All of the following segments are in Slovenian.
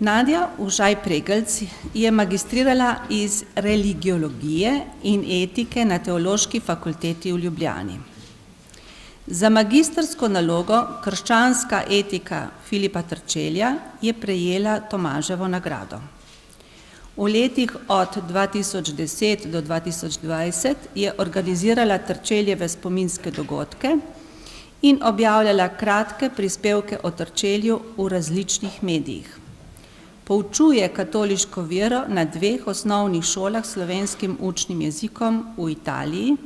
Nadja Užaj-Pregelc je magistrirala iz religiologije in etike na Teološki fakulteti v Ljubljani. Za magistrsko nalogo Krščanska etika Filipa Trčelja je prejela Tomaževo nagrado. V letih od 2010 do 2020 je organizirala Trčeljeve spominske dogodke in objavljala kratke prispevke o Trčelju v različnih medijih. Poučuje katoliško vero na 2 osnovnih šolah s slovenskim učnim jezikom v Italiji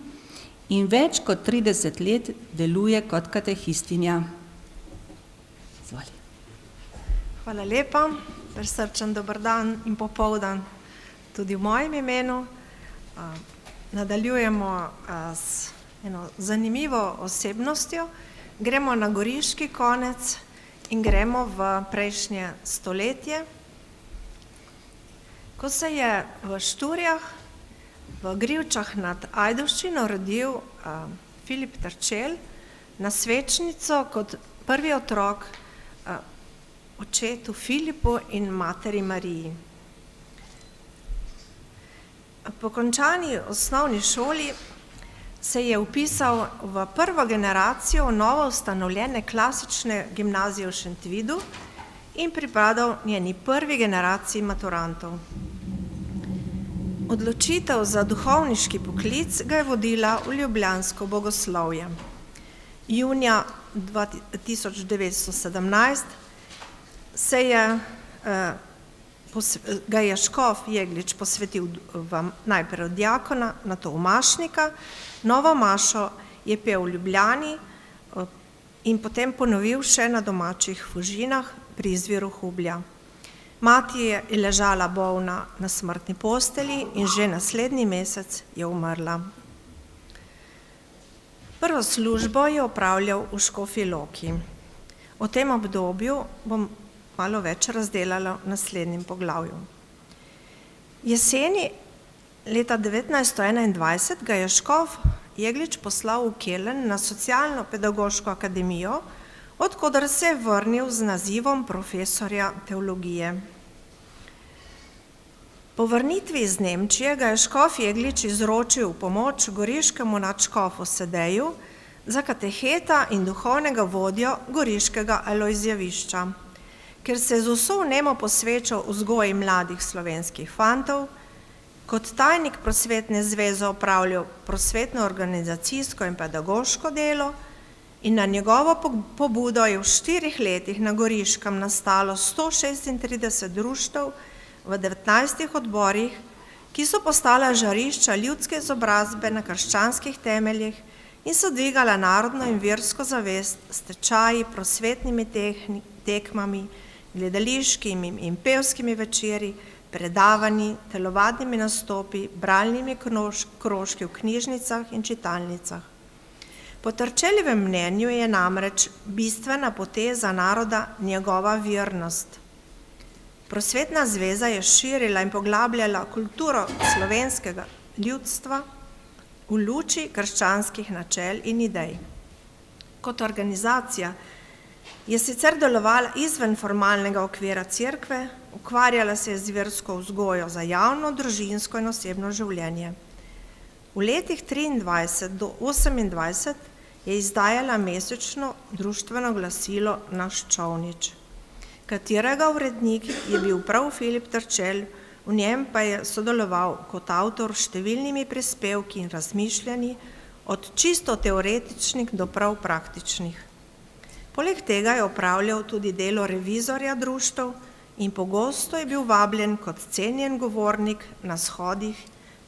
in več kot 30 let deluje kot katehistinja. Izvoli. Hvala lepa, prisrčen dober dan in popoldan tudi v mojem imenu. Nadaljujemo s eno zanimivo osebnostjo. Gremo na goriški konec in gremo v prejšnje stoletje. Ko se je v Šturjah, v Grivčah nad Ajdovščino rodil Filip Trčelj na svečnico kot prvi otrok očetu Filipu in materi Mariji. Po končani osnovni šoli se je vpisal v prvo generacijo novo ustanovljene klasične gimnazije v Šentvidu in pripadal njeni prvi generaciji maturantov. Odločitev za duhovniški poklic ga je vodila v ljubljansko bogoslovje. Junija 1917 ga je škof Jeglič posvetil najprej v diakona, nato v mašnika. Novo mašo je pel v Ljubljani in potem ponovil še na domačih Fužinah pri izviru Hublja. Mati je ležala bolna na smrtni postelji in že naslednji mesec je umrla. Prvo službo je opravljal v Škofji Loki. O tem obdobju bom malo več razdelala v naslednjem poglavju. Jeseni leta 1921 ga je škof Jeglič poslal v Kelen na Socialno-pedagoško akademijo, od koder se je vrnil z nazivom profesorja teologije. Po vrnitvi iz Nemčije ga je škof Jeglič izročil v pomoč goriškemu nadškofu Sedeju za kateheta in duhovnega vodjo goriškega Alojzjevišča. Ker se je z vso vnemo posvečal vzgoji mladih slovenskih fantov, kot tajnik prosvetne zveze opravljal prosvetno organizacijsko in pedagoško delo in na njegovo pobudo je v 4 letih na Goriškem nastalo 136 društev v 19 odborih, ki so postala žarišča ljudske izobrazbe na krščanskih temeljih in so dvigala narodno in versko zavest s tečaji, prosvetnimi tekmami, gledališkimi in pevskimi večeri, predavanji, telovadnimi nastopi, bralnimi krožki v knjižnicah in čitalnicah. Po Trčeljevem mnenju je namreč bistvena poteza naroda njegova vernost. Prosvetna zveza je širila in poglabljala kulturo slovenskega ljudstva v luči krščanskih načel in idej. Kot organizacija je sicer delovala izven formalnega okvira cerkve, ukvarjala se je z versko vzgojo za javno, družinsko in osebno življenje. V letih 23 do 28 je izdajala mesečno društveno glasilo Naš čolnič, katerega urednik je bil prav Filip Trčelj, v njem pa je sodeloval kot avtor številnimi prispevki in razmišljanji, od čisto teoretičnih do prav praktičnih. Poleg tega je opravljal tudi delo revizorja društev in pogosto je bil vabljen kot cenjen govornik na shodih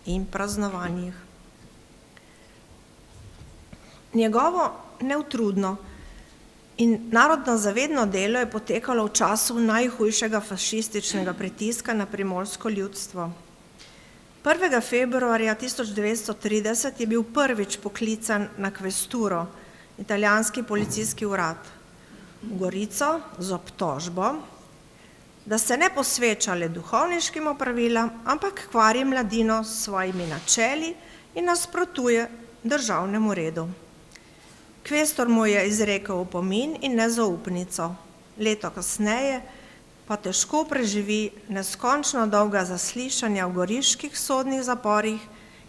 in praznovanjih. Njegovo neutrudno in narodno zavedno delo je potekalo v času najhujšega fašističnega pritiska na primorsko ljudstvo. 1. februarja 1930 je bil prvič poklican na kvesturo, italijanski policijski urad, v Gorico z obtožbo, da se ne posveča le duhovniškim opravilam, ampak kvari mladino s svojimi načeli in nasprotuje državnemu redu. Kvestor mu je izrekel opomin in nezaupnico. Leto kasneje pa težko preživi neskončno dolga zaslišanja v goriških sodnih zaporih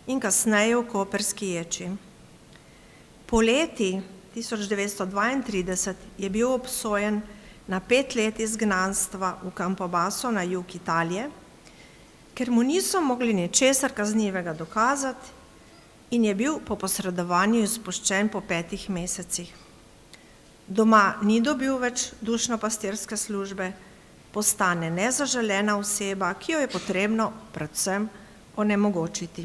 in kasneje v koprski ječi. Poleti 1932 je bil obsojen na 5 let izgnanstva v Campobasso na jug Italije, ker mu niso mogli ničesar kaznivega dokazati in je bil po posredovanju izpuščen po 5 mesecih. Doma ni dobil več dušno-pastirske službe, postane nezaželena oseba, ki jo je potrebno predvsem onemogočiti.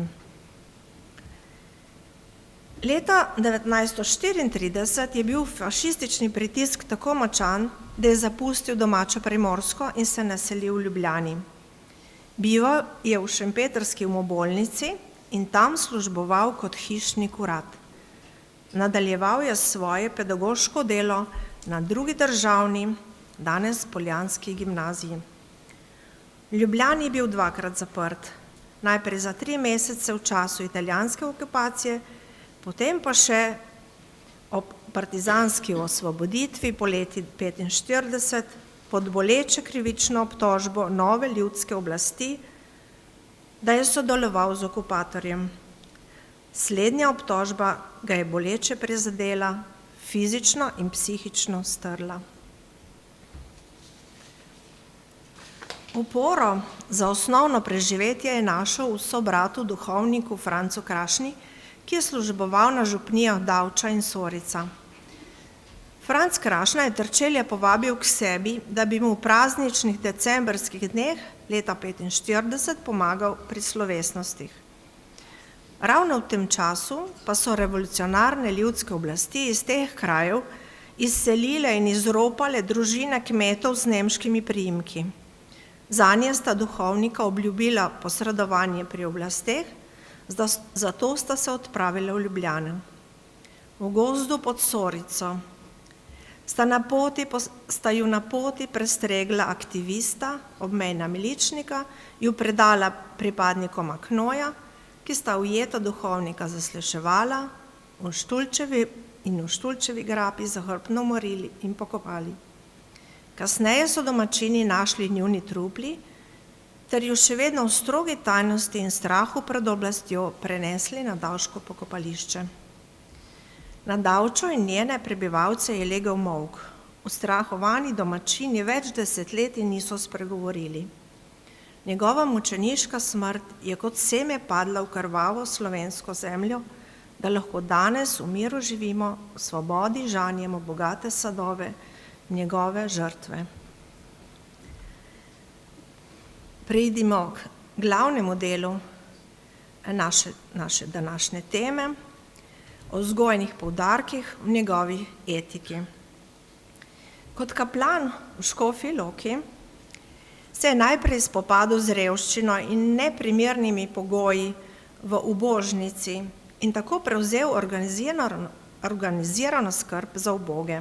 Leta 1934 je bil fašistični pritisk tako močan, da je zapustil domačo Primorsko in se naselil v Ljubljani. Bival je v šempetrski umobolnici in tam služboval kot hišni kurat. Nadaljeval je svoje pedagoško delo na drugi državni, danes poljanski gimnaziji. V Ljubljani je bil 2-krat zaprt, najprej za 3 mesece v času italijanske okupacije, potem pa še ob partizanski osvoboditvi poleti 1945 pod boleče krivično obtožbo nove ljudske oblasti, da je sodeloval z okupatorjem. Slednja obtožba ga je boleče prizadela, fizično in psihično strla. Oporo za osnovno preživetje je našel v sobratu duhovniku Francu Krašni, ki je služboval na župnijah Davča in Sorica. Franc Krašna je Terčelja povabil k sebi, da bi mu v prazničnih decembrskih dneh leta 1945 pomagal pri slovesnostih. Ravno v tem času pa so revolucionarne ljudske oblasti iz teh krajev izselile in izropale družine kmetov z nemškimi priimki. Zanje sta duhovnika obljubila posredovanje pri oblasteh, zato sta se odpravila v Ljubljano. V gozdu pod Sorico sta ju na poti prestregla aktivista, obmejna miličnika, ju predala pripadnikom Aknoja, ki sta ujeta duhovnika zasliševala v Štulčevi grapi zahrbtno umorili in pokopali. Kasneje so domačini našli njuni trupli, ter ju še vedno v strogi tajnosti in strahu pred oblastjo prenesli na Davško pokopališče. Na Davčo in njene prebivalce je legel molk. Ustrahovani domačini več desetletij niso spregovorili. Njegova mučeniška smrt je kot seme padla v krvavo slovensko zemljo, da lahko danes v miru živimo, v svobodi žanjemo bogate sadove njegove žrtve. Preidimo k glavnemu delu naše današnje teme, o vzgojnih poudarkih v njegovi etiki. Kot kaplan v Škofji Loki se je najprej spopadel z revščino in neprimernimi pogoji v ubožnici in tako prevzel organizirano skrb za uboge.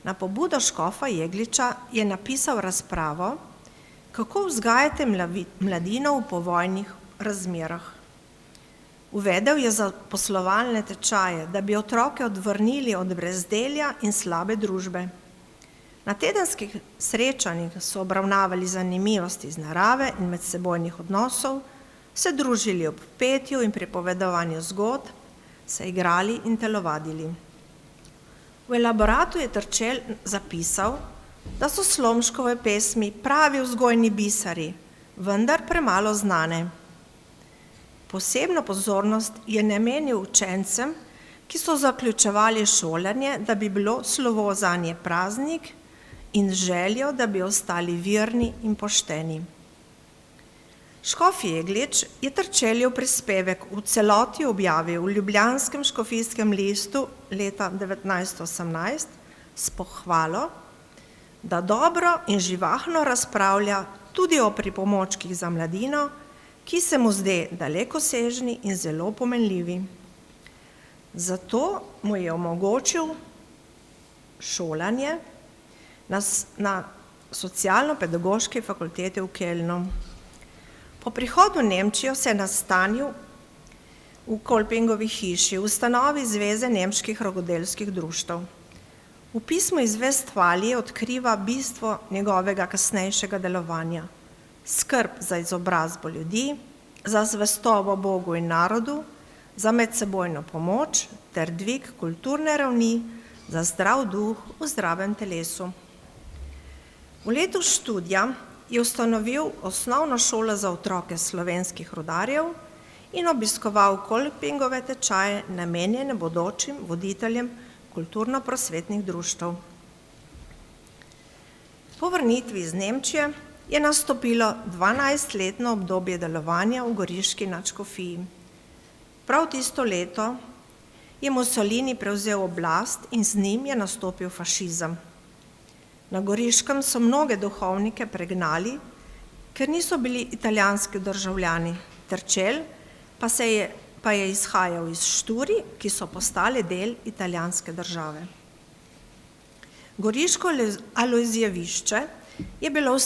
Na pobudo škofa Jegliča je napisal razpravo, kako vzgajate mladino v povojnih razmerah. Uvedel je zaposlovalne tečaje, da bi otroke odvrnili od brezdelja in slabe družbe. Na tedenskih srečanjih so obravnavali zanimivosti iz narave in medsebojnih odnosov, se družili ob petju in pripovedovanju zgodb, se igrali in telovadili. V elaboratu je Terčelj zapisal, da so Slomškove pesmi pravi vzgojni biseri, vendar premalo znane. Posebno pozornost je namenil učencem, ki so zaključevali šolanje, da bi bilo slovo zanje praznik in željo, da bi ostali verni in pošteni. Škof Jeglič je Terčeljev prispevek v celoti objavil v ljubljanskem škofijskem listu leta 1918 s pohvalo, da dobro in živahno razpravlja tudi o pripomočkih za mladino, ki se mu zde dalekosežni in zelo pomenljivi. Zato mu je omogočil šolanje na socialno-pedagoški fakulteti v Kölnu. Po prihodu v Nemčijo se je nastanil v Kolpingovi hiši, v ustanovi Zveze nemških rokodelskih društev. V pismu iz Vestfalije odkriva bistvo njegovega kasnejšega delovanja. Skrb za izobrazbo ljudi, za zvestobo Bogu in narodu, za medsebojno pomoč ter dvig kulturne ravni, za zdrav duh v zdravem telesu. V letu študija je ustanovil osnovno šolo za otroke slovenskih rudarjev in obiskoval Kolpingove tečaje, namenjene bodočim voditeljem kulturno-prosvetnih društev. Po vrnitvi iz Nemčije je nastopilo 12-letno obdobje delovanja v goriški nadškofiji. Prav tisto leto je Mussolini prevzel oblast in z njim je nastopil fašizem. Na Goriškem so mnoge duhovnike pregnali, ker niso bili italijanski državljani. Terčelj pa je izhajal iz Šturi, ki so postali del italijanske države. Goriško Alojzijevišče je bilo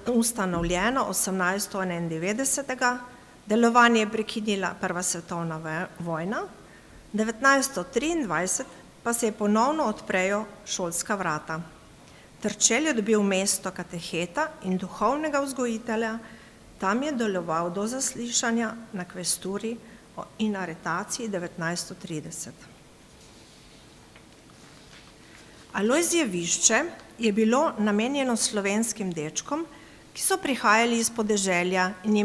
ustanovljeno 1891. Delovanje je prekinila Prva svetovna vojna, 1923 pa se je ponovno odprejo šolska vrata. Terčelj je dobil mesto kateheta in duhovnega vzgojitelja, tam je deloval do zaslišanja na kvesturi in aretaciji 1930. Alojzijevišče je bilo namenjeno slovenskim dečkom, ki so prihajali iz podeželja in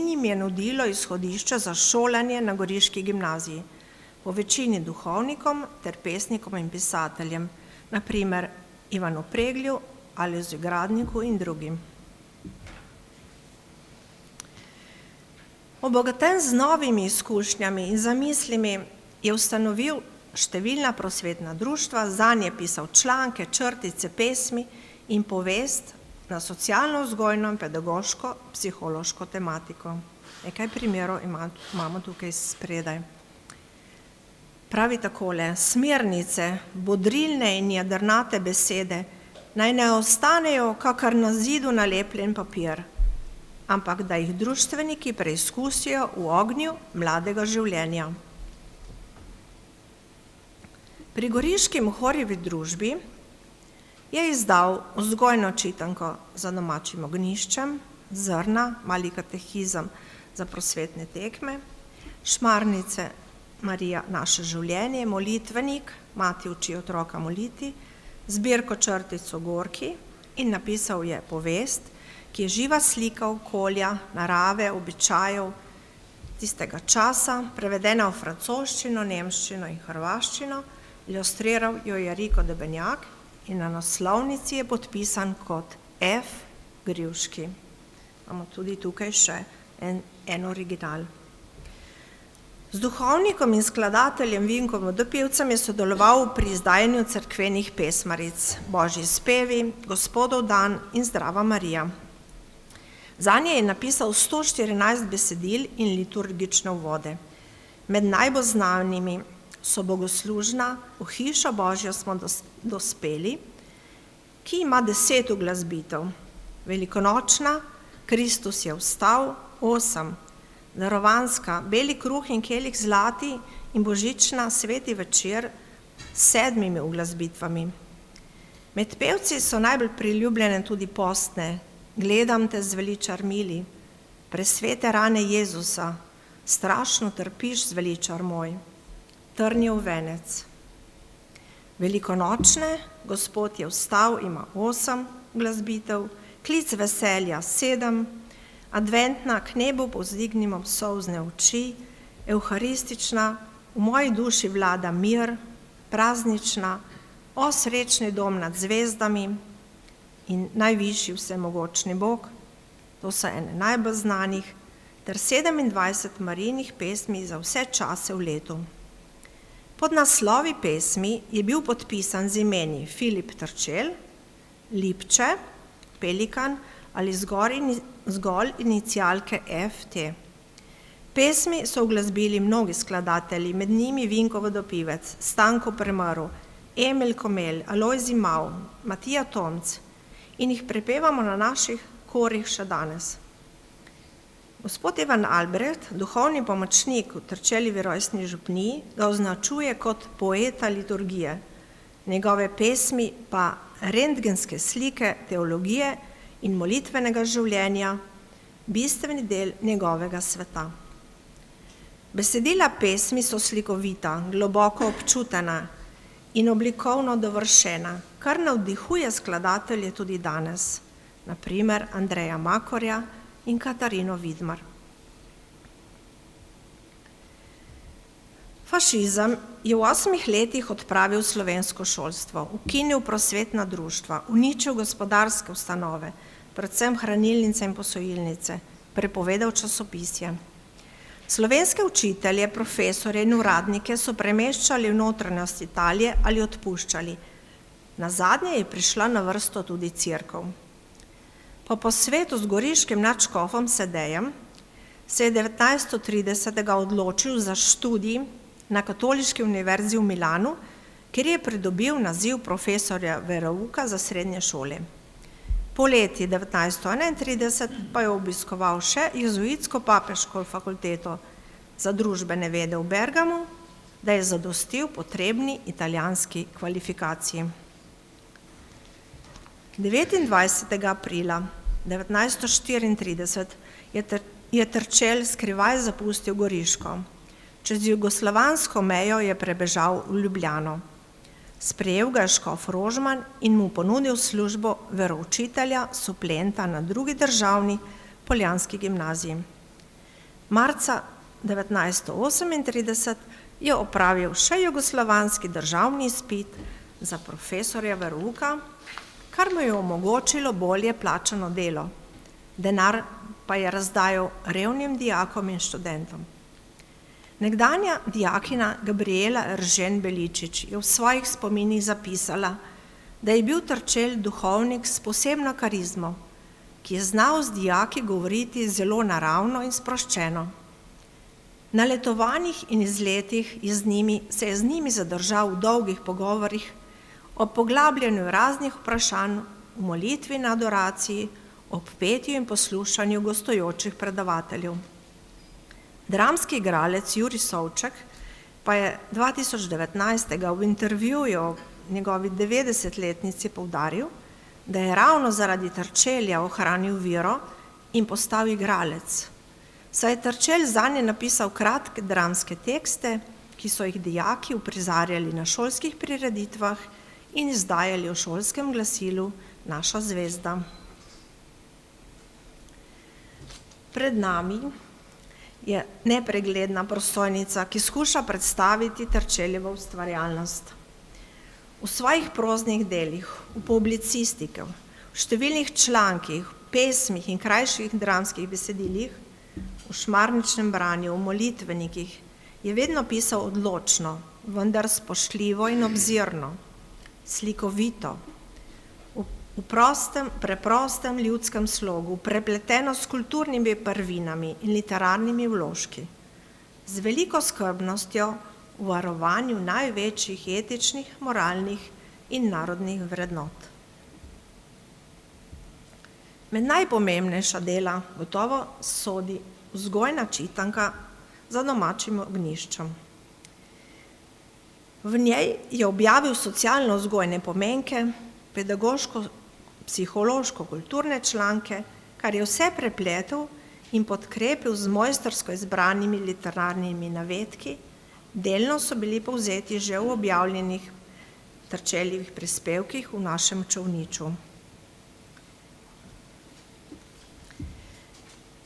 jim je nudilo izhodišče za šolanje na goriški gimnaziji, po večini duhovnikom ter pesnikom in pisateljem, na primer Ivanu Preglju, Alojziju Gradniku in drugim. Obogaten z novimi izkušnjami in zamislimi je ustanovil številna prosvetna društva, zanje pisal članke, črtice, pesmi in povest na socialno-vzgojno in pedagoško-psihološko tematiko. Nekaj primerov imamo tukaj spredaj. Pravi takole: smernice, bodrilne in jedrnate besede naj ne ostanejo kakor na zidu nalepljen papir, ampak da jih društveniki preizkusijo v ognju mladega življenja. Pri goriški Mohorjevi družbi je izdal vzgojno čitanko Za domačim ognjiščem, Zrna, Mali katehizem za prosvetne tekme, Šmarnice, Marija, naše življenje, Molitvenik, Mati uči otroka moliti, zbirko črtic o Gorki in napisal je povest, ki je živa slika okolja, narave, običajev tistega časa, prevedena v francoščino, nemščino in hrvaščino, ilustriral jo je Riko Debenjak in na naslovnici je podpisan kot F. Grivški. Imamo tudi tukaj še en original. Z duhovnikom in skladateljem Vinkom Vodopivcem je sodeloval pri izdajanju cerkvenih pesmaric Božji spevi, Gospodov dan in Zdrava Marija. Zanje je napisal 114 besedil in liturgične uvode. Med najbolj znanimi so bogoslužna V hišo Božjo smo dospeli, ki ima 10 uglasbitev, velikonočna Kristus je vstal 8, darovanska Beli kruh in kelih zlati in božična Sveti večer s 7 uglasbitvami. Med pevci so najbolj priljubljene tudi postne Gledam te zveličar mili, presvete rane Jezusa, strašno trpiš zveličar moj, Trnjev venec. Velikonočne Gospod je vstal ima 8 uglasbitev, Klic veselja 7, adventna K nebu povzdignimo solzne oči, evharistična V moji duši vlada mir, praznična O srečni dom nad zvezdami in najvišji vsemogočni Bog, to so ene najbolj znanih, ter 27 Marijinih pesmi za vse čase v letu. Pod naslovi pesmi je bil podpisan z imeni Filip Terčelj, Lipče, Pelikan ali zgolj inicialke FT. Pesmi so uglasbili mnogi skladatelji, med njimi Vinko Vodopivec, Stanko Premrl, Emil Komel, Alojzij Mal, Matija Tomc in jih prepevamo na naših korih še danes. Gospod Ivan Albrecht, duhovni pomočnik v Terčeljevi rojstni župniji, ga označuje kot poeta liturgije. njegove pesmi pa rentgenske slike teologije in molitvenega življenja, bistveni del njegovega sveta. Besedila pesmi so slikovita, globoko občutena in oblikovno dovršena, kar navdihuje skladatelje tudi danes, na primer Andreja Makorja in Katarino Vidmar. Fašizem je v 8 letih odpravil slovensko šolstvo, ukinil prosvetna društva, uničil gospodarske ustanove, predvsem hranilnice in posojilnice, prepovedal časopisje. Slovenske učitelje, profesorje in uradnike so premeščali v notranjost Italije ali odpuščali. Nazadnje je prišla na vrsto tudi cerkev. Po posvetu z goriškim nadškofom Sedejem se je 1930. odločil za študij na Katoliški univerzi v Milanu, kjer je pridobil naziv profesorja verouka za srednje šole. Poleti 1931 pa je obiskoval še jezuitsko papeško fakulteto za družbene vede v Bergamu, da je zadostil potrebni italijanski kvalifikaciji. 29. aprila 1934 je Terčelj skrivaj zapustil Goriško. Čez jugoslovansko mejo je prebežal v Ljubljano. Sprejel ga je škof Rožman in mu ponudil službo veroučitelja, suplenta na drugi državni poljanski gimnaziji. Marca 1938 je opravil še jugoslovanski državni izpit za profesorja verouka, kar mu je omogočilo bolje plačano delo. Denar pa je razdajal revnim dijakom in študentom. Nekdanja dijakina Gabriela Eržen Beličič je v svojih spominih zapisala, da je bil Terčelj duhovnik s posebno karizmo, ki je znal z dijaki govoriti zelo naravno in sproščeno. Na letovanjih in izletih se je z njimi zadržal v dolgih pogovorih, ob poglabljanju raznih vprašanj, v molitvi in adoraciji, ob petju in poslušanju gostujočih predavateljev. Dramski igralec Jurij Sovček pa je 2019. v intervjuju o njegovi 90-letnici poudaril, da je ravno zaradi Terčelja ohranil vero in postal igralec. Saj je Terčelj zanje napisal kratke dramske tekste, ki so jih dijaki uprizarjali na šolskih prireditvah in izdajali v šolskem glasilu Naša zvezda. Pred nami je nepregledna prosojnica, ki skuša predstaviti Terčeljevo ustvarjalnost. V svojih proznih delih, v publicistiki, v številnih člankih, pesmih in krajših dramskih besedilih, v šmarničnem branju, v molitvenikih, je vedno pisal odločno, vendar spoštljivo in obzirno, slikovito, v preprostem ljudskem slogu, prepleteno s kulturnimi prvinami in literarnimi vložki, z veliko skrbnostjo v varovanju največjih etičnih, moralnih in narodnih vrednot. Med najpomembnejša dela gotovo sodi vzgojna čitanka Za domačim ognjiščem. V njej je objavil socialno-vzgojne pomenke, pedagoško-psihološko-kulturne članke, kar je vse prepletel in podkrepil z mojstrsko izbranimi literarnimi navedki, delno so bili povzeti že v objavljenih Terčeljevih prispevkih v našem čolniču.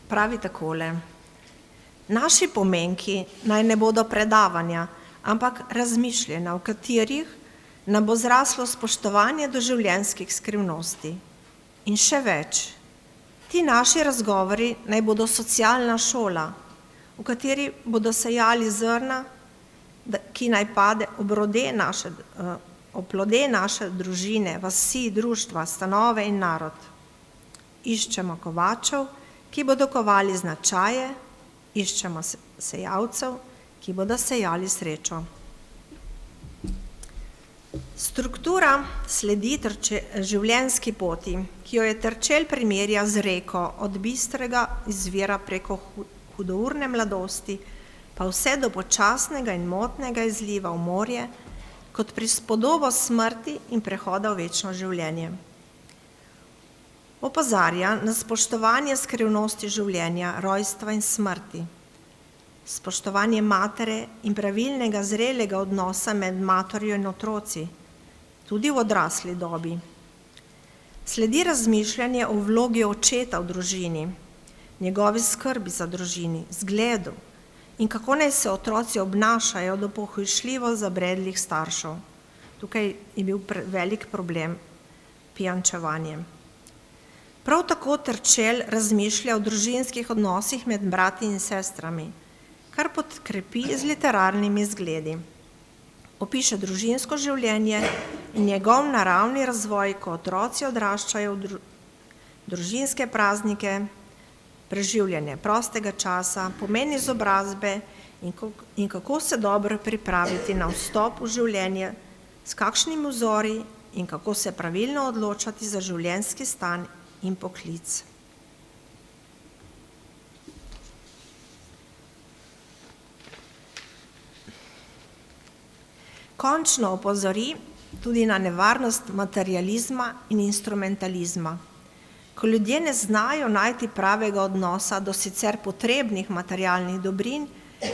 Pravi takole: naši pomenki naj ne bodo predavanja, ampak razmišljanja, v katerih nam bo zraslo spoštovanje do življenjskih skrivnosti. In še več, ti naši razgovori naj bodo socialna šola, v kateri bodo sejali zrna, ki naj pade oplode naše družine, vasi, društva, stanove in narod. Iščemo kovačev, ki bodo kovali značaje, iščemo sejalcev, ki bodo sejali srečo. Struktura sledi življenjski poti, ki jo je Terčelj primerja z reko od bistrega izvira preko hudourne mladosti, pa vse do počasnega in motnega izliva v morje, kot prispodobo smrti in prehoda v večno življenje. Opozarja na spoštovanje skrivnosti življenja, rojstva in smrti, spoštovanje matere in pravilnega zrelega odnosa med materjo in otroci, tudi v odrasli dobi. Sledi razmišljanje o vlogi očeta v družini, njegovi skrbi za družini, zgledu in kako naj se otroci obnašajo do pohujšljivo zabredlih staršev. Tukaj je bil velik problem pijančevanje. Prav tako Terčelj razmišlja o družinskih odnosih med brati in sestrami, kar podkrepi z literarnimi zgledi. Opiše družinsko življenje in njegov naravni razvoj, ko otroci odraščajo v družinske praznike, preživljanje prostega časa, pomen izobrazbe in kako se dobro pripraviti na vstop v življenje, s kakšnimi vzori in kako se pravilno odločati za življenjski stan in poklic. Končno opozori tudi na nevarnost materializma in instrumentalizma. Ko ljudje ne znajo najti pravega odnosa do sicer potrebnih materialnih dobrin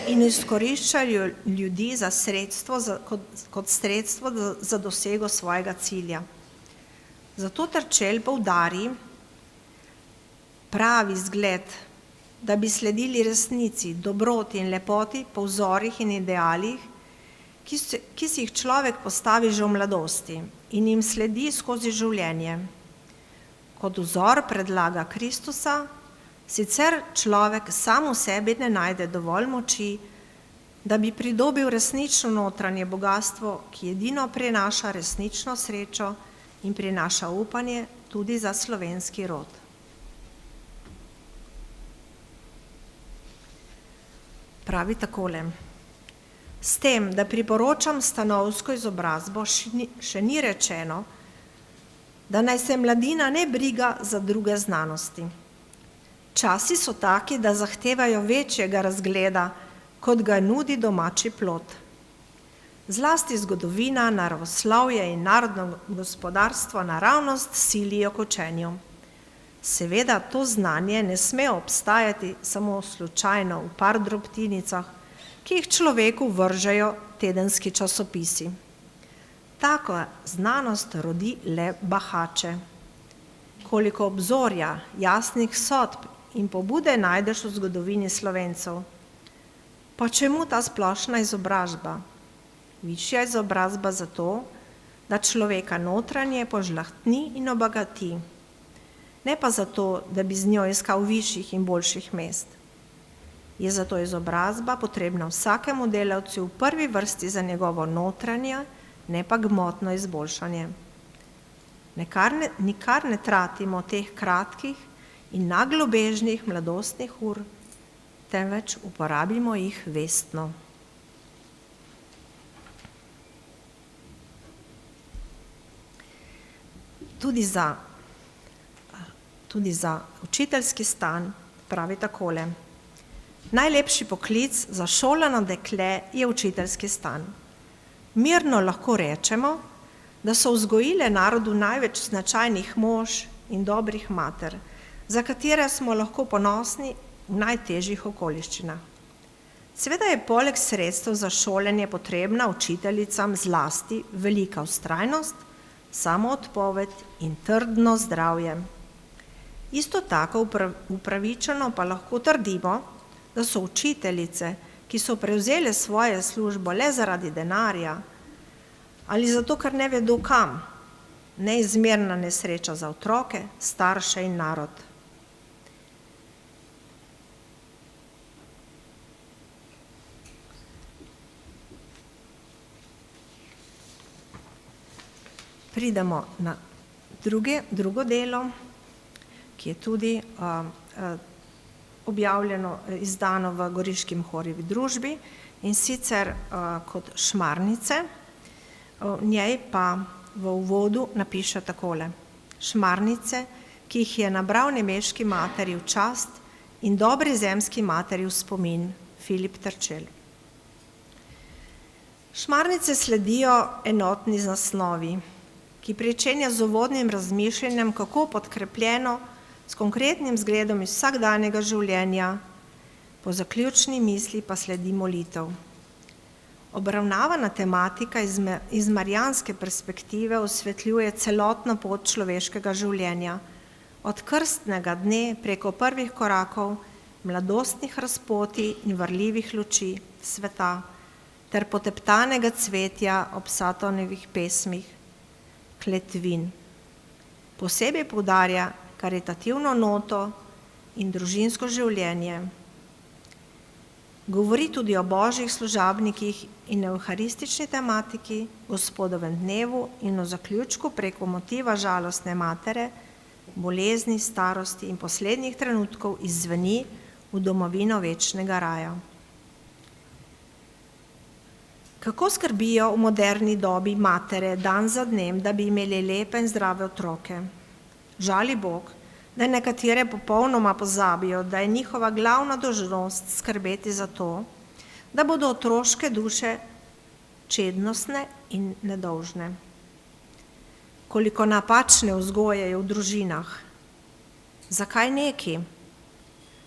in izkoriščajo ljudi za sredstvo, kot sredstvo za dosego svojega cilja. Zato Terčelj poudari pravi zgled, da bi sledili resnici, dobroti in lepoti po vzorih in idealih, ki si jih človek postavi že v mladosti in jim sledi skozi življenje. Kot vzor predlaga Kristusa, sicer človek sam v sebi ne najde dovolj moči, da bi pridobil resnično notranje bogastvo, ki edino prinaša resnično srečo in prinaša upanje tudi za slovenski rod. Pravi takole: s tem, da priporočam stanovsko izobrazbo, še ni rečeno, da naj se mladina ne briga za druge znanosti. Časi so taki, da zahtevajo večjega razgleda, kot ga nudi domači plod. Zlasti zgodovina, naravoslovje in narodno gospodarstvo naravnost silijo k učenju. Seveda to znanje ne sme obstajati samo slučajno v par drobtinicah, ki jih človeku vržejo tedenski časopisi. Taka znanost rodi le bahače. Koliko obzorja, jasnih sodb in pobude najdeš v zgodovini Slovencev. Pa čemu ta splošna izobrazba? Višja izobrazba zato, da človeka notranje požlahtni in obogati, ne pa zato, da bi z njo iskal višjih in boljših mest. Je zato izobrazba potrebna vsakemu delavcu v prvi vrsti za njegovo notranje, ne pa gmotno izboljšanje. Nikar ne tratimo teh kratkih in naglobežnih mladostnih ur, temveč uporabimo jih vestno. Tudi za učiteljski stan pravi takole: najlepši poklic za šolano dekle je učiteljski stan. Mirno lahko rečemo, da so vzgojile narodu največ značajnih mož in dobrih mater, za katere smo lahko ponosni v najtežjih okoliščinah. Seveda je poleg sredstev za šolanje potrebna učiteljicam zlasti velika vztrajnost, samoodpoved in trdno zdravje. Isto tako upravičeno pa lahko trdimo, da so učiteljice, ki so prevzele svojo službo le zaradi denarja ali zato, ker ne vedo kam, neizmerna nesreča za otroke, starše in narod. Pridemo na drugo delo, ki je tudi objavljeno, izdano v Goriški Mhorjevi družbi, in sicer kot Šmarnice. V njej pa v uvodu napiše takole: Šmarnice, ki jih je nabral nemeški materi v čast in dobri zemski materi v spomin, Filip Terčelj. Šmarnice sledijo enotni zasnovi, ki pričenja z uvodnim razmišljanjem, kako podkrepljeno s konkretnim zgledom iz vsakdanjega življenja, po zaključni misli pa sledi molitev. Obravnavana tematika iz marijanske perspektive osvetljuje celotno pot človeškega življenja, od krstnega dne preko prvih korakov, mladostnih razpoti in varljivih luči sveta, ter poteptanega cvetja ob Satonovih pesmih, kletvin. Posebej poudarja karitativno noto in družinsko življenje. Govori tudi o božjih služabnikih in evharistični tematiki, Gospodovem dnevu in o zaključku preko motiva žalostne matere, bolezni, starosti in poslednjih trenutkov izzveni v domovino večnega raja. Kako skrbijo v moderni dobi matere dan za dnem, da bi imeli lepe in zdrave otroke? Žali Bog, da nekatere popolnoma pozabijo, da je njihova glavna dolžnost skrbeti za to, da bodo otroške duše čednostne in nedolžne. Koliko napačne vzgoje je v družinah. Zakaj neki?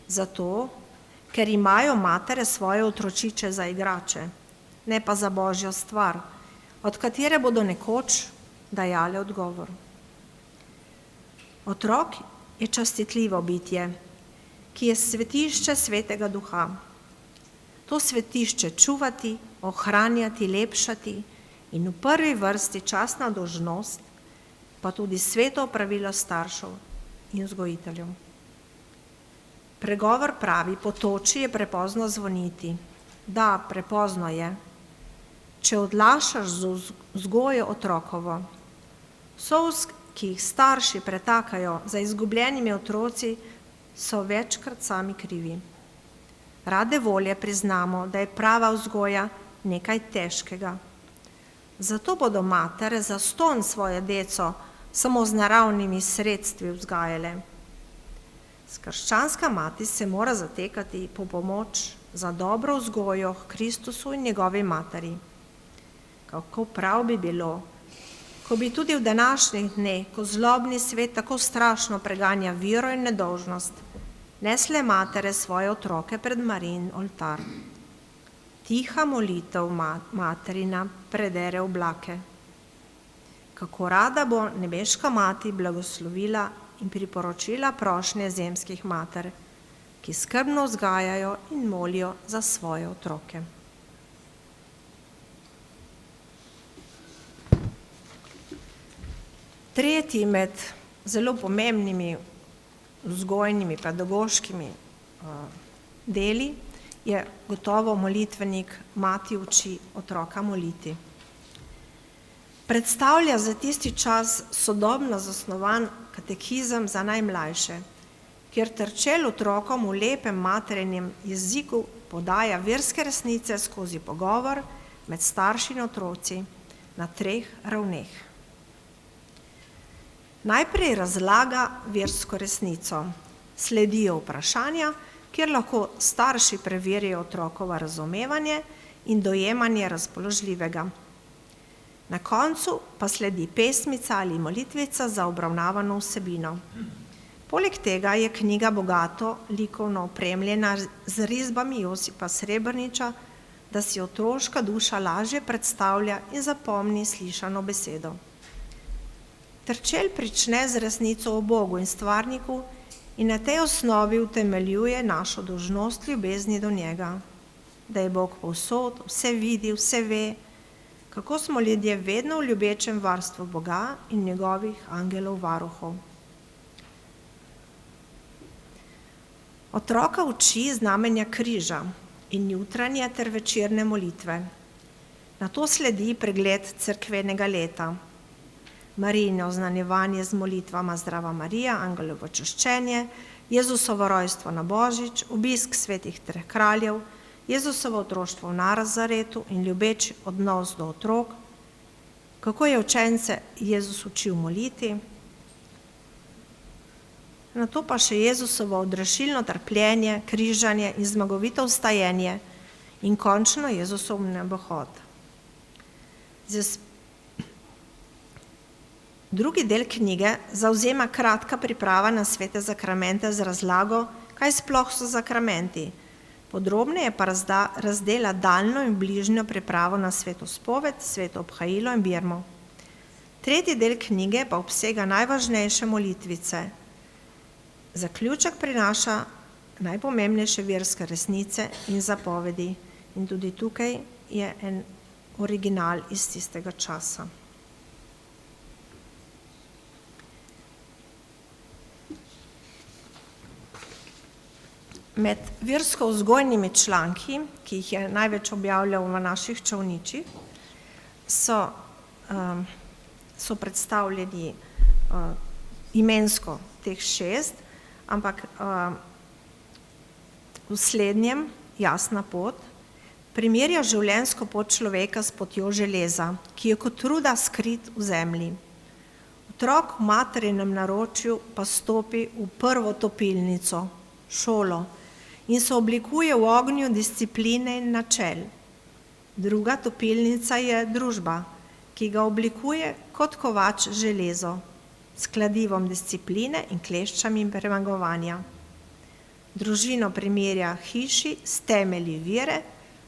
Zato, ker imajo matere svoje otročiče za igrače, ne pa za božjo stvar, od katere bodo nekoč dajale odgovor. Otrok je častitljivo bitje, ki je svetišče Svetega Duha. To svetišče čuvati, ohranjati, lepšati in v prvi vrsti častna dolžnost, pa tudi sveto opravilo staršev in vzgojiteljev. Pregovor pravi, po toči je prepozno zvoniti. Da, prepozno je. Če odlašaš z vzgojo otrokovo, solz, ki jih starši pretakajo za izgubljenimi otroci, so večkrat sami krivi. Rade volje priznamo, da je prava vzgoja nekaj težkega. Zato bodo matere zastonj svoje deco samo z naravnimi sredstvi vzgajale. Krščanska mati se mora zatekati po pomoč za dobro vzgojo k Kristusu in njegovi materi. Kako prav bi bilo, ko bi tudi v današnjih dneh, ko zlobni svet tako strašno preganja vero in nedolžnost, nesle matere svoje otroke pred Marijin oltar. Tiha molitev materina predere oblake. Kako rada bo nebeška mati blagoslovila in priporočila prošnje zemskih mater, ki skrbno vzgajajo in molijo za svoje otroke. Tretji med zelo pomembnimi vzgojnimi, pedagoškimi deli je gotovo molitvenik Mati uči otroka moliti. Predstavlja za tisti čas sodobno zasnovan katekizem za najmlajše, kjer trčel otrokom v lepem materinem jeziku podaja verske resnice skozi pogovor med starši in otroci na 3 ravneh. Najprej razlaga versko resnico, sledijo vprašanja, kjer lahko starši preverijo otrokovo razumevanje in dojemanje razpoložljivega. Na koncu pa sledi pesmica ali molitvica za obravnavano vsebino. Poleg tega je knjiga bogato likovno opremljena z risbami Josipa Srebrniča, da si otroška duša lažje predstavlja in zapomni slišano besedo. Trčelj prične z resnico o Bogu in stvarniku in na tej osnovi utemeljuje našo dolžnost ljubezni do njega, da je Bog povsod, vse vidi, vse ve, kako smo ljudje vedno v ljubečem varstvu Boga in njegovih angelov varuhov. Otroka uči znamenja križa in jutranje ter večerne molitve. Nato sledi pregled cerkvenega leta. Marijino oznanjevanje z molitvama Zdrava Marija, angelovo čaščenje, Jezusovo rojstvo na Božič, obisk svetih 3 kraljev, Jezusovo otroštvo v Nazaretu in ljubeč odnos do otrok, kako je učence Jezus učil moliti, nato pa še Jezusovo odrešilno trpljenje, križanje in zmagovito vstajenje in končno Jezusov nebohod. Drugi del knjige zavzema kratka priprava na svete zakramente z razlago, kaj sploh so zakramenti. Podrobneje pa razdela daljno in bližnjo pripravo na sveto spoved, sveto obhajilo in birmo. Tretji del knjige pa obsega najvažnejše molitvice. Zaključek prinaša najpomembnejše verske resnice in zapovedi. In tudi tukaj je en original iz tistega časa. Med versko-vzgojnimi članki, ki jih je največ objavljal v naših čolničih, so predstavljeni imensko teh 6, ampak v slednjem, Jasna pot, primerja življenjsko pot človeka s potjo železa, ki je kot ruda skrit v zemlji. Otrok v materinem naročju pa stopi v prvo topilnico, šolo, in se oblikuje v ognju discipline in načel. Druga topilnica je družba, ki ga oblikuje kot kovač železo, s kladivom discipline in kleščami premagovanja. Družino primerja hiši s temelji vere,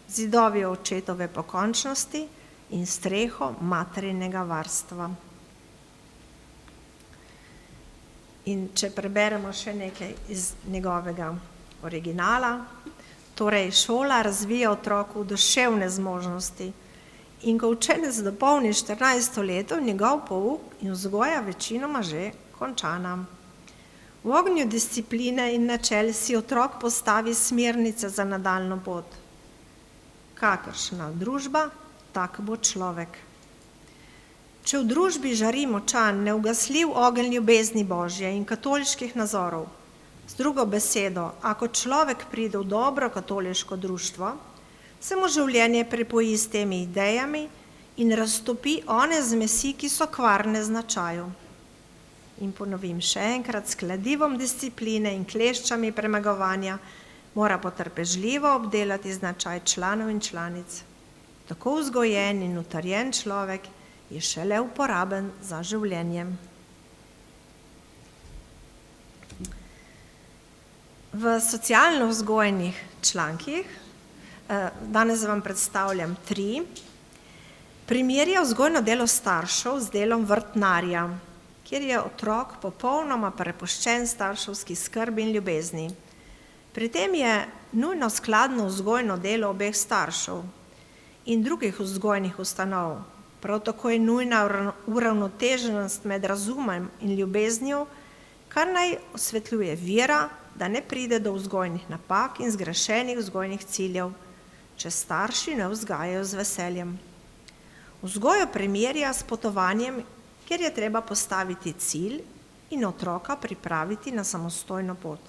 zidovi očetove pokončnosti in streho materinega varstva. In če preberemo še nekaj iz njegovega originala, torej šola razvija otroku duševne zmožnosti in ko učenec dopolni 14. leto, njegov pouk in vzgoja večinoma že končana. V ognju discipline in načel si otrok postavi smernice za nadaljnjo pot. Kakršna družba, tak bo človek. Če v družbi žari močan, neugasljiv ogenj ljubezni Božje in katoliških nazorov, z drugo besedo, ako človek pride v dobro katoliško društvo, se mu življenje prepoji s temi idejami in raztopi one zmesi, ki so kvarne značaju. In ponovim še enkrat, s kladivom discipline in kleščami premagovanja mora potrpežljivo obdelati značaj članov in članic. Tako vzgojen in utrjen človek je šele uporaben za življenje. V socialno-vzgojnih člankih, danes vam predstavljam 3, primerja vzgojno delo staršev z delom vrtnarja, kjer je otrok popolnoma prepuščen starševski skrbi in ljubezni. Pri tem je nujno skladno vzgojno delo obeh staršev in drugih vzgojnih ustanov. Prav tako je nujna uravnoteženost med razumom in ljubeznijo, kar naj osvetljuje vera, da ne pride do vzgojnih napak in zgrešenih vzgojnih ciljev, če starši ne vzgajajo z veseljem. Vzgojo primerja s potovanjem, kjer je treba postaviti cilj in otroka pripraviti na samostojno pot.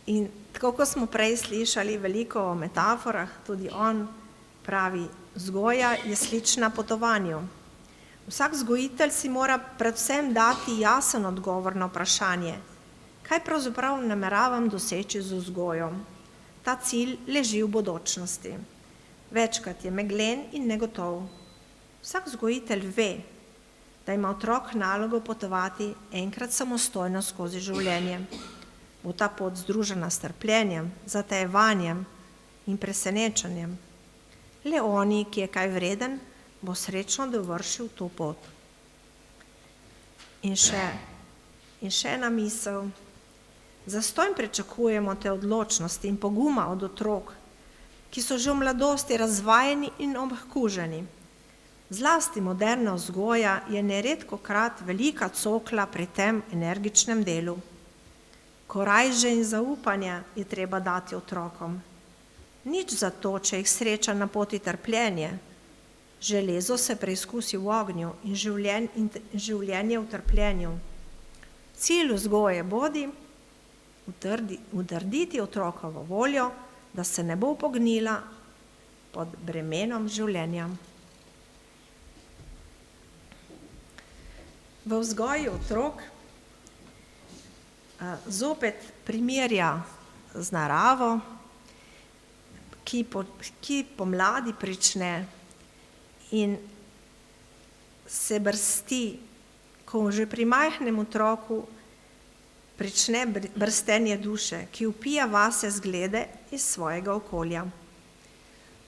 In tako, kot smo prej slišali veliko o metaforah, tudi on pravi, vzgoja je slična potovanju. Vsak vzgojitelj si mora predvsem dati jasen odgovor na vprašanje, kaj pravzaprav nameravam doseči z vzgojo. Ta cilj leži v bodočnosti. Večkrat je meglen in negotov. Vsak vzgojitelj ve, da ima otrok nalogo potovati enkrat samostojno skozi življenje. Bo ta pot združena s trpljenjem, zatajevanjem in presenečenjem. Le oni, ki je kaj vreden, bo srečno dovršil to pot. In še ena misel. Zastonj pričakujemo te odločnosti in poguma od otrok, ki so že v mladosti razvajeni in obkuženi. Zlasti moderna vzgoja je neredkokrat velika cokla pri tem energičnem delu. Korajže in zaupanja je treba dati otrokom. Nič za to, če jih sreča na poti trpljenje. Železo se preizkusi v ognju in življenje v trpljenju. Cilj vzgoje bodi utrditi otrokovo voljo, da se ne bo pognila pod bremenom življenja. V vzgoji otrok zopet primerja z naravo, ki pomladi prične in se brsti, ko že pri majhnem otroku prične brstenje duše, ki vpija vase zglede iz svojega okolja.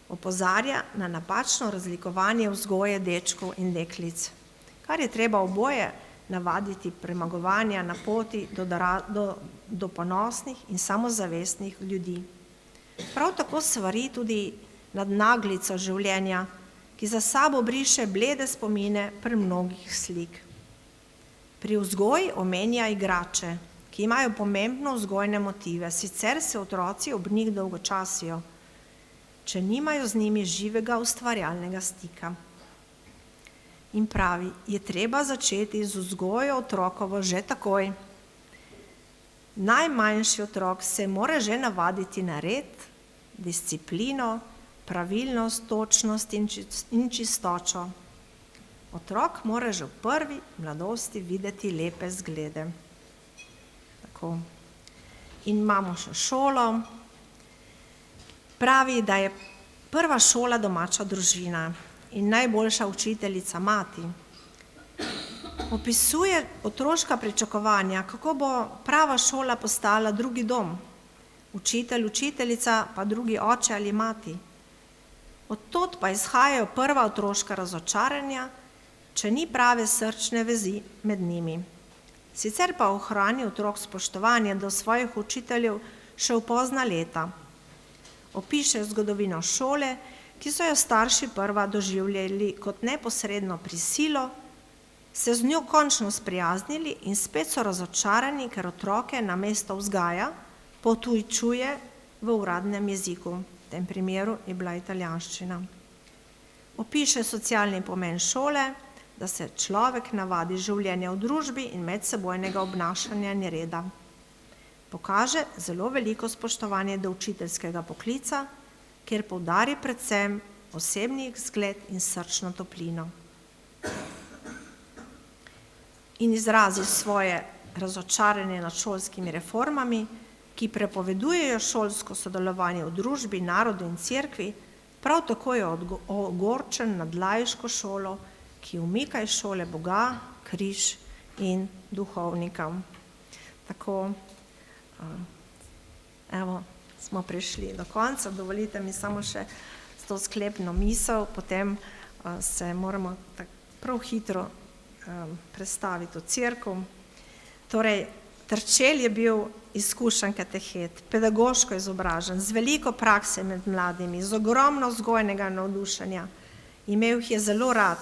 Opozarja na napačno razlikovanje vzgoje dečkov in deklic, kar je treba oboje navaditi premagovanja na poti do ponosnih in samozavestnih ljudi. Prav tako svari tudi nad naglico življenja, ki za sabo briše blede spomine pri mnogih slik. Pri vzgoji omenja igrače, ki imajo pomembno vzgojne motive, sicer se otroci ob njih dolgočasijo, če nimajo z njimi živega ustvarjalnega stika. In pravi, je treba začeti z vzgojo otrokovo že takoj. Najmanjši otrok se mora že navaditi na red, disciplino, pravilnost, točnost in čistočo. Otrok mora že v prvi mladosti videti lepe zglede. Tako. In imamo še šolo. Pravi, da je prva šola domača družina in najboljša učiteljica mati. Opisuje otroška pričakovanja, kako bo prava šola postala drugi dom, učitelj, učiteljica pa drugi oče ali mati. Od tod pa izhajajo prva otroška razočaranja, če ni prave srčne vezi med njimi. Sicer pa ohrani otrok spoštovanje do svojih učiteljev še v pozna leta. Opiše zgodovino šole, ki so jo starši prva doživljali kot neposredno prisilo, se z njo končno sprijaznili in spet so razočarani, ker otroke namesto vzgaja potujčuje v uradnem jeziku. V tem primeru je bila italijanščina. Opiše socialni pomen šole, da se človek navadi življenja v družbi in medsebojnega obnašanja in reda. Pokaže zelo veliko spoštovanje do učiteljskega poklica, kjer poudari predvsem osebni zgled in srčno toplino. In izrazi svoje razočaranje nad šolskimi reformami, ki prepovedujejo šolsko sodelovanje v družbi, narodu in cerkvi, prav tako je ogorčen nad laiško šolo, ki umika iz šole Boga, križ in duhovnika. Tako, evo, smo prišli do konca, dovolite mi samo še s to sklepno misel, potem se moramo prav hitro predstaviti v cerkev. Torej, Terčelj je bil izkušen katehet, pedagoško izobražen, z veliko prakse med mladimi, z ogromno vzgojnega navdušenja. Imel jih je zelo rad,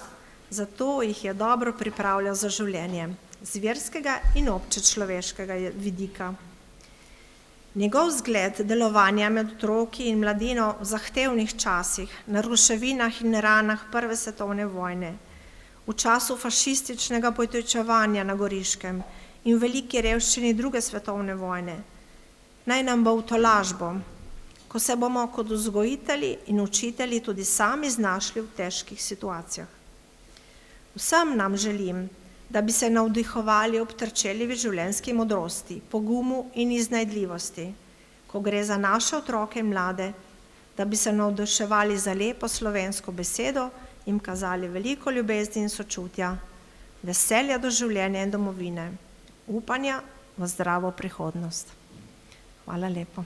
zato jih je dobro pripravljal za življenje, z verskega in občečloveškega vidika. Njegov zgled delovanja med otroki in mladino v zahtevnih časih, na ruševinah in ranah prve svetovne vojne, v času fašističnega potujčevanja na Goriškem in v veliki revščini druge svetovne vojne, naj nam bo v tolažbo, ko se bomo kot vzgojitelji in učitelji tudi sami znašli v težkih situacijah. Vsem nam želim, da bi se navdihovali ob Terčeljevi življenjski modrosti, pogumu in iznajdljivosti, ko gre za naše otroke in mlade, da bi se navduševali za lepo slovensko besedo, jim kazali veliko ljubezni in sočutja, veselja do življenja in domovine, upanja v zdravo prihodnost. Hvala lepo.